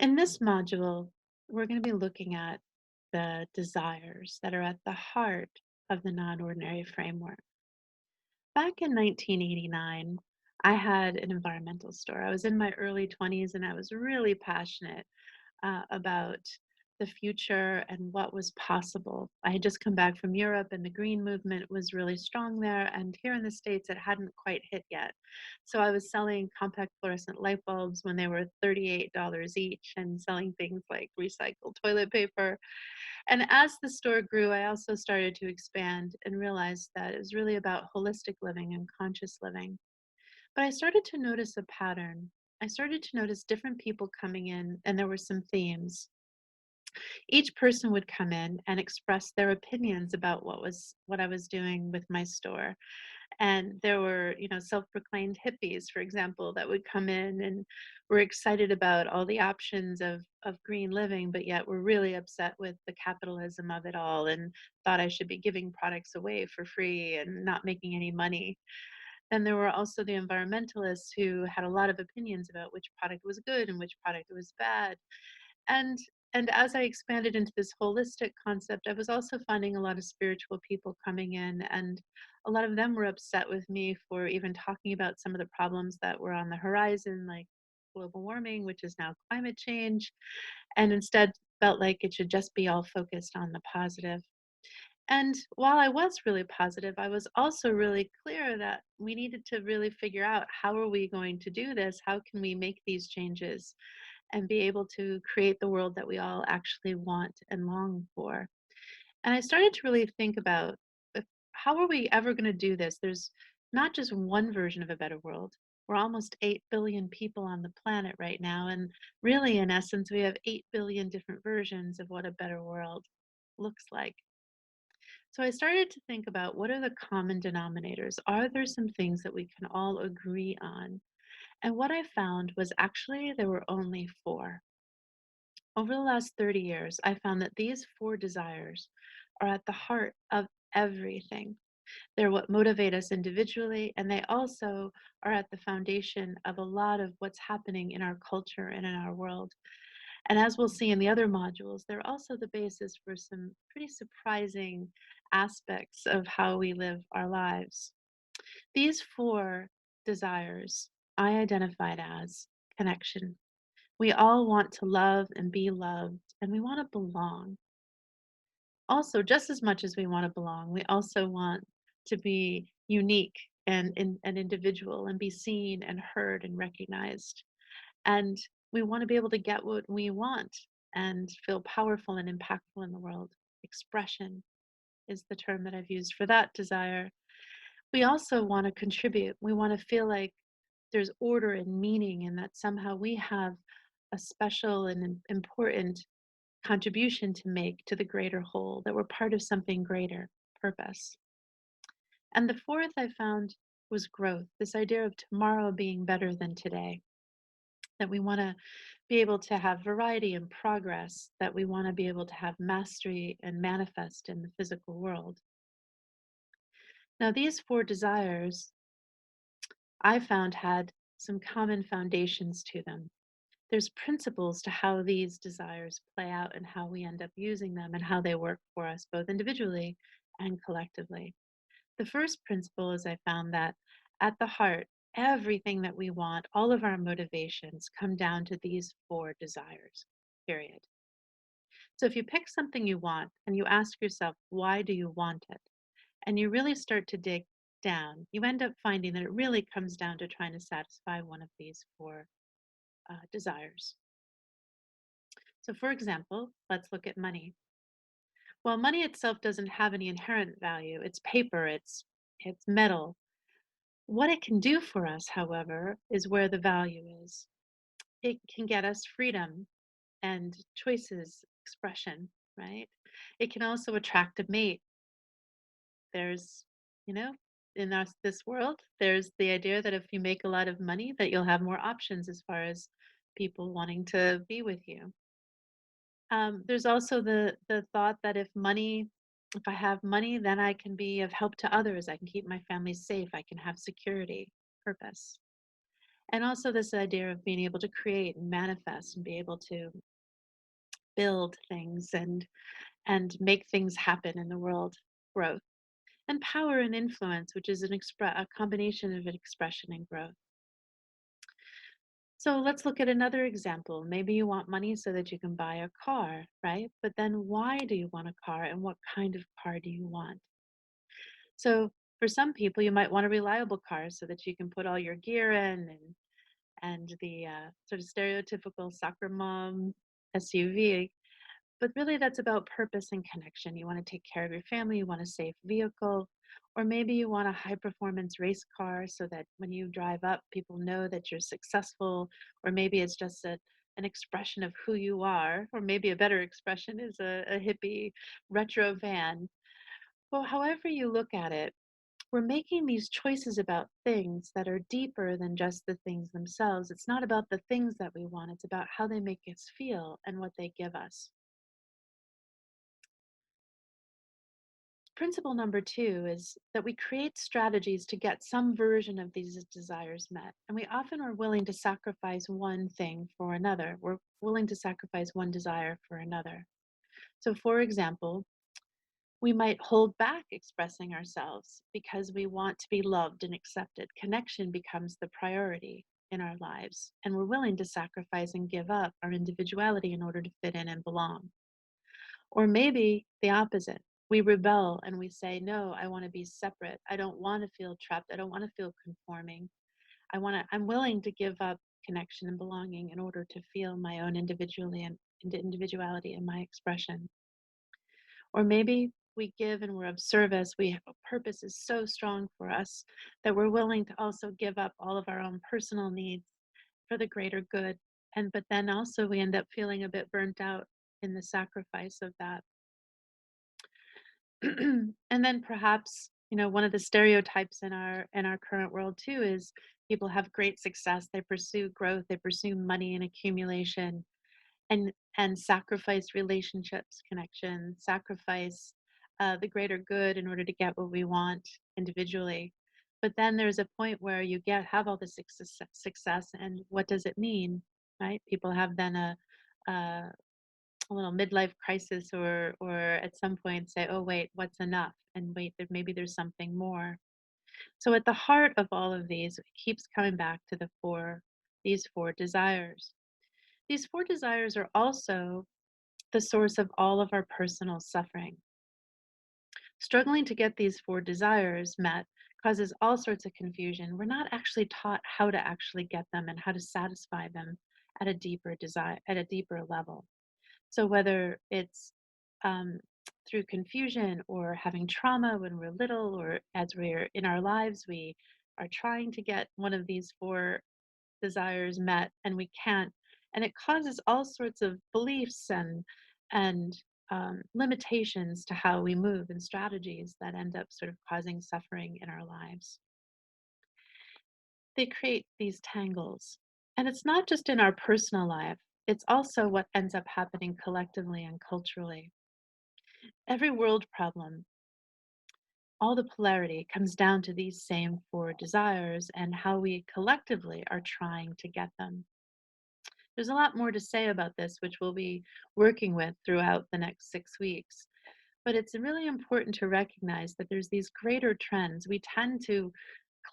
In this module, we're going to be looking at the desires that are at the heart of the non ordinary framework. Back in 1989, I had an environmental store. I was in my early 20s and I was really passionate about the future and what was possible. I had just come back from Europe and the green movement was really strong there. And here in the States, it hadn't quite hit yet. So I was selling compact fluorescent light bulbs when they were $38 each and selling things like recycled toilet paper. And as the store grew, I also started to expand and realized that it was really about holistic living and conscious living. But I started to notice a pattern. I started to notice different people coming in, and there were some themes. Each person would come in and express their opinions about what I was doing with my store. And there were, self-proclaimed hippies, for example, that would come in and were excited about all the options of green living, but yet were really upset with the capitalism of it all and thought I should be giving products away for free and not making any money. Then there were also the environmentalists who had a lot of opinions about which product was good and which product was bad. And and as I expanded into this holistic concept, I was also finding a lot of spiritual people coming in, and a lot of them were upset with me for even talking about some of the problems that were on the horizon, like global warming, which is now climate change, and instead felt like it should just be all focused on the positive. And while I was really positive, I was also really clear that we needed to really figure out how are we going to do this? How can we make these changes and be able to create the world that we all actually want and long for? And I started to really think about how are we ever going to do this? There's not just one version of a better world. We're almost 8 billion people on the planet right now. And really, in essence, we have 8 billion different versions of what a better world looks like. So I started to think about what are the common denominators? Are there some things that we can all agree on? And what I found was actually there were only four. Over the last 30 years, I found that these four desires are at the heart of everything. They're what motivate us individually, and they also are at the foundation of a lot of what's happening in our culture and in our world. And as we'll see in the other modules, they're also the basis for some pretty surprising aspects of how we live our lives. These four desires I identified as connection. We all want to love and be loved, and we want to belong. Also, just as much as we want to belong, we also want to be unique and individual and be seen and heard and recognized. And we want to be able to get what we want and feel powerful and impactful in the world. Expression is the term that I've used for that desire. We also want to contribute. We want to feel like there's order and meaning, and that somehow we have a special and important contribution to make to the greater whole, that we're part of something greater, purpose. And the fourth I found was growth, this idea of tomorrow being better than today, that we want to be able to have variety and progress, that we want to be able to have mastery and manifest in the physical world. Now, these four desires I found had some common foundations to them. There's principles to how these desires play out and how we end up using them and how they work for us both individually and collectively. The first principle is I found that at the heart, everything that we want, all of our motivations come down to these four desires, period. So if you pick something you want and you ask yourself, why do you want it? And you really start to dig down, you end up finding that it really comes down to trying to satisfy one of these four desires. So, for example, let's look at money. Well, money itself doesn't have any inherent value. It's paper, it's metal. What it can do for us, however, is where the value is. It can get us freedom and choices, expression, right? It can also attract a mate. There's, you know, in this world, there's the idea that if you make a lot of money, that you'll have more options as far as people wanting to be with you. There's also the thought that if I have money, then I can be of help to others. I can keep my family safe. I can have security, purpose. And also this idea of being able to create and manifest and be able to build things and make things happen in the world, growth. And power and influence, which is a combination of an expression and growth. So let's look at another example. Maybe you want money so that you can buy a car, right? But then why do you want a car and what kind of car do you want? So for some people, you might want a reliable car so that you can put all your gear in and the sort of stereotypical soccer mom SUV. But really, that's about purpose and connection. You want to take care of your family, you want a safe vehicle, or maybe you want a high performance race car so that when you drive up, people know that you're successful, or maybe it's just an expression of who you are, or maybe a better expression is a hippie retro van. Well, however you look at it, we're making these choices about things that are deeper than just the things themselves. It's not about the things that we want, it's about how they make us feel and what they give us. Principle number two is that we create strategies to get some version of these desires met. And we often are willing to sacrifice one thing for another. We're willing to sacrifice one desire for another. So, for example, we might hold back expressing ourselves because we want to be loved and accepted. Connection becomes the priority in our lives, and we're willing to sacrifice and give up our individuality in order to fit in and belong. Or maybe the opposite. We rebel and we say, no, I want to be separate. I don't want to feel trapped. I don't want to feel conforming. I'm willing to give up connection and belonging in order to feel my own individuality and my expression. Or maybe we give and we're of service. We have a purpose is so strong for us that we're willing to also give up all of our own personal needs for the greater good. And but then also we end up feeling a bit burnt out in the sacrifice of that. And then perhaps, one of the stereotypes in our current world too is people have great success, they pursue growth, they pursue money and accumulation and sacrifice relationships, connection, sacrifice the greater good in order to get what we want individually. But then there's a point where you have all this success, and what does it mean, right? People have then a little midlife crisis or at some point say, oh wait, what's enough, and wait, maybe there's something more. So at the heart of all of these, it keeps coming back to these four desires. These four desires are also the source of all of our personal suffering. Struggling to get these four desires met causes all sorts of confusion. We're not actually taught how to actually get them and how to satisfy them at a deeper level. So whether it's um, through confusion or having trauma when we're little, or as we're in our lives, we are trying to get one of these four desires met and we can't, and it causes all sorts of beliefs and limitations to how we move and strategies that end up sort of causing suffering in our lives. They create these tangles, and it's not just in our personal life, it's also what ends up happening collectively and culturally. Every world problem, all the polarity comes down to these same four desires and how we collectively are trying to get them. There's a lot more to say about this, which we'll be working with throughout the next 6 weeks. But it's really important to recognize that there's these greater trends. We tend to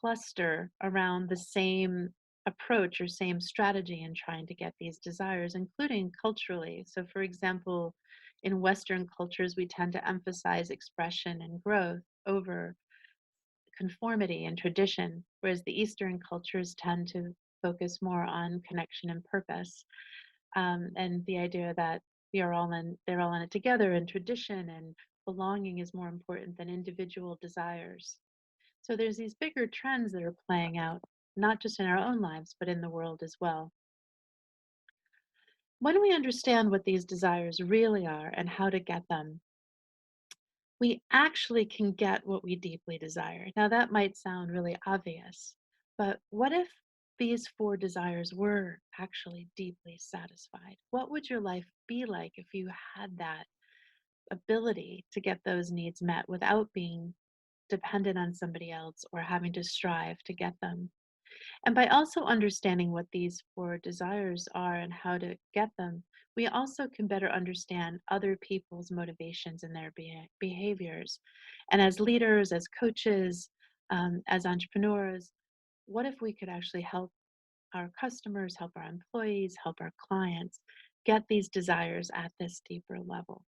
cluster around the same approach or same strategy in trying to get these desires, including culturally. So, for example, in Western cultures, we tend to emphasize expression and growth over conformity and tradition, whereas the Eastern cultures tend to focus more on connection and purpose, and the idea that they're all in it together, and tradition and belonging is more important than individual desires. So there's these bigger trends that are playing out, not just in our own lives, but in the world as well. When we understand what these desires really are and how to get them, we actually can get what we deeply desire. Now, that might sound really obvious, but what if these four desires were actually deeply satisfied? What would your life be like if you had that ability to get those needs met without being dependent on somebody else or having to strive to get them? And by also understanding what these four desires are and how to get them, we also can better understand other people's motivations and their behaviors. And as leaders, as coaches, as entrepreneurs, what if we could actually help our customers, help our employees, help our clients get these desires at this deeper level?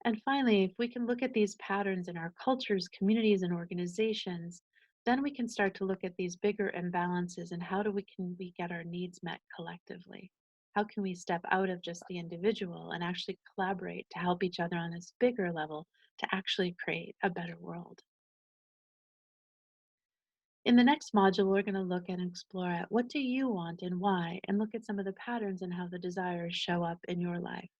And finally, if we can look at these patterns in our cultures, communities, and organizations, then we can start to look at these bigger imbalances and how do we get our needs met collectively? How can we step out of just the individual and actually collaborate to help each other on this bigger level to actually create a better world? In the next module, we're going to look and explore at what do you want and why, and look at some of the patterns and how the desires show up in your life.